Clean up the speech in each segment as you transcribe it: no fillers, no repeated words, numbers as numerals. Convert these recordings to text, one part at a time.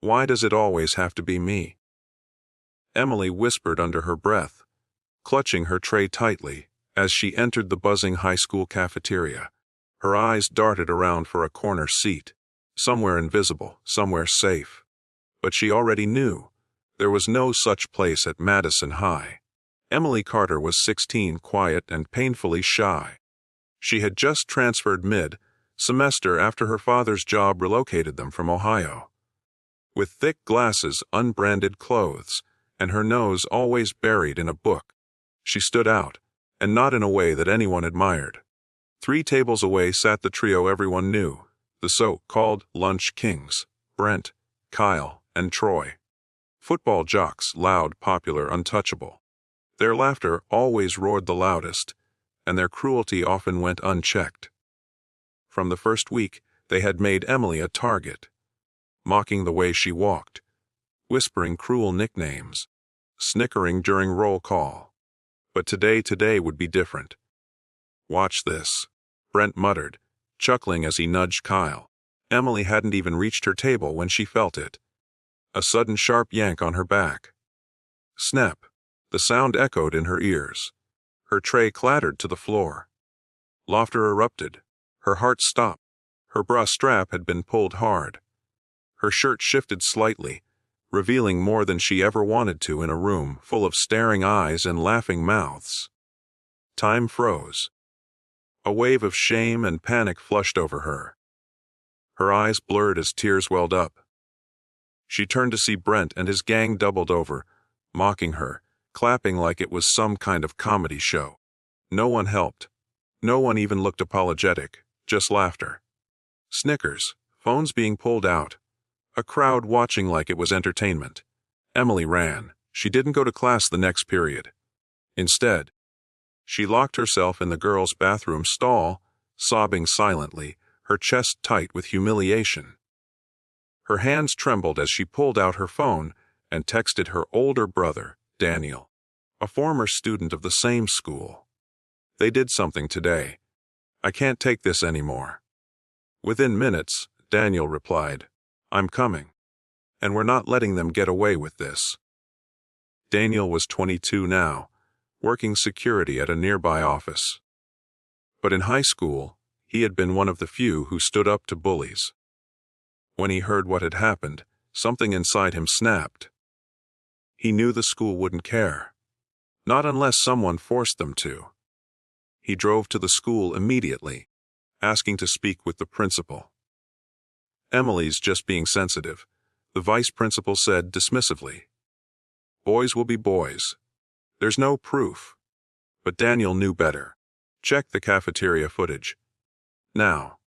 Why does it always have to be me?" Emily whispered under her breath, clutching her tray tightly as she entered the buzzing high school cafeteria. Her eyes darted around for a corner seat, somewhere invisible, somewhere safe. But she already knew there was no such place at Madison High. Emily Carter was 16, quiet and painfully shy. She had just transferred mid-semester after her father's job relocated them from Ohio. With thick glasses, unbranded clothes, and her nose always buried in a book, she stood out, and not in a way that anyone admired. 3 tables away sat the trio everyone knew, the so-called lunch kings: Brent, Kyle, and Troy. Football jocks, loud, popular, untouchable. Their laughter always roared the loudest, and their cruelty often went unchecked. From the first week, they had made Emily a target, mocking the way she walked, whispering cruel nicknames, snickering during roll call. But today would be different. "Watch this," Brent muttered, chuckling as he nudged Kyle. Emily hadn't even reached her table when she felt it. A sudden sharp yank on her back. Snap! The sound echoed in her ears. Her tray clattered to the floor. Laughter erupted. Her heart stopped. Her bra strap had been pulled hard. Her shirt shifted slightly, revealing more than she ever wanted to in a room full of staring eyes and laughing mouths. Time froze. A wave of shame and panic flushed over her. Her eyes blurred as tears welled up. She turned to see Brent and his gang doubled over, mocking her, clapping like it was some kind of comedy show. No one helped. No one even looked apologetic, just laughter. Snickers, phones being pulled out. A crowd watching like it was entertainment. Emily ran. She didn't go to class the next period. Instead, she locked herself in the girls' bathroom stall, sobbing silently, her chest tight with humiliation. Her hands trembled as she pulled out her phone and texted her older brother, Daniel, a former student of the same school. "They did something today. I can't take this anymore." Within minutes, Daniel replied, "I'm coming. And we're not letting them get away with this." Daniel was 22 now, working security at a nearby office. But in high school, he had been one of the few who stood up to bullies. When he heard what had happened, something inside him snapped. He knew the school wouldn't care. Not unless someone forced them to. He drove to the school immediately, asking to speak with the principal. "Emily's just being sensitive," the vice principal said dismissively. "Boys will be boys. There's no proof." But Daniel knew better. Check the cafeteria footage. Now,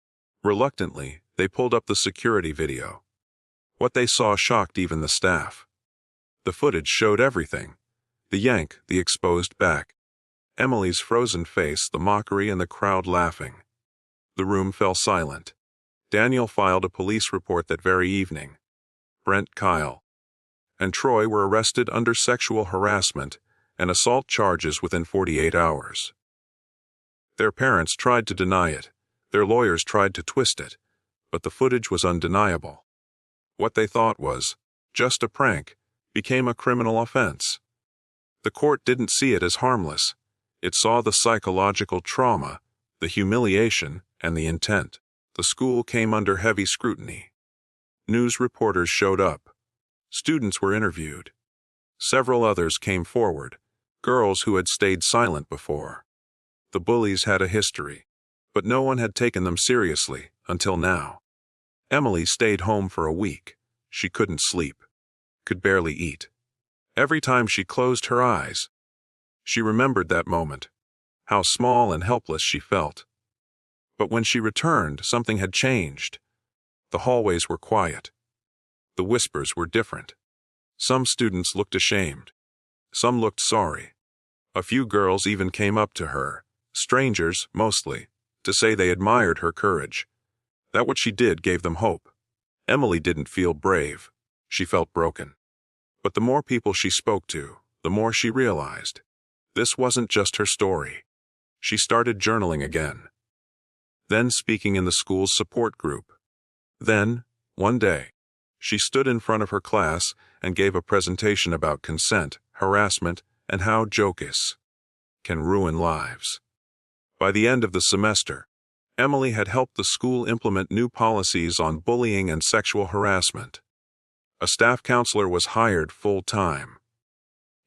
reluctantly, they pulled up the security video. What they saw shocked even the staff. The footage showed everything. The yank, the exposed back, Emily's frozen face, the mockery, and the crowd laughing. The room fell silent. Daniel filed a police report that very evening. Brent, Kyle, and Troy were arrested under sexual harassment and assault charges within 48 hours. Their parents tried to deny it. Their lawyers tried to twist it, but the footage was undeniable. What they thought was just a prank became a criminal offense. The court didn't see it as harmless. It saw the psychological trauma, the humiliation, and the intent. The school came under heavy scrutiny. News reporters showed up. Students were interviewed. Several others came forward, girls who had stayed silent before. The bullies had a history, but no one had taken them seriously until now. Emily stayed home for a week. She couldn't sleep, could barely eat. Every time she closed her eyes, she remembered that moment, how small and helpless she felt. But when she returned, something had changed. The hallways were quiet. The whispers were different. Some students looked ashamed. Some looked sorry. A few girls even came up to her, strangers mostly, to say they admired her courage. That what she did gave them hope. Emily didn't feel brave. She felt broken. But the more people she spoke to, the more she realized. This wasn't just her story. She started journaling again. Then speaking in the school's support group. Then, one day, She stood in front of her class and gave a presentation about consent, harassment, and how jokes can ruin lives. By the end of the semester, Emily had helped the school implement new policies on bullying and sexual harassment. A staff counselor was hired full-time.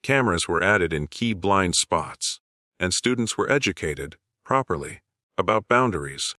Cameras were added in key blind spots, and students were educated, properly, about boundaries.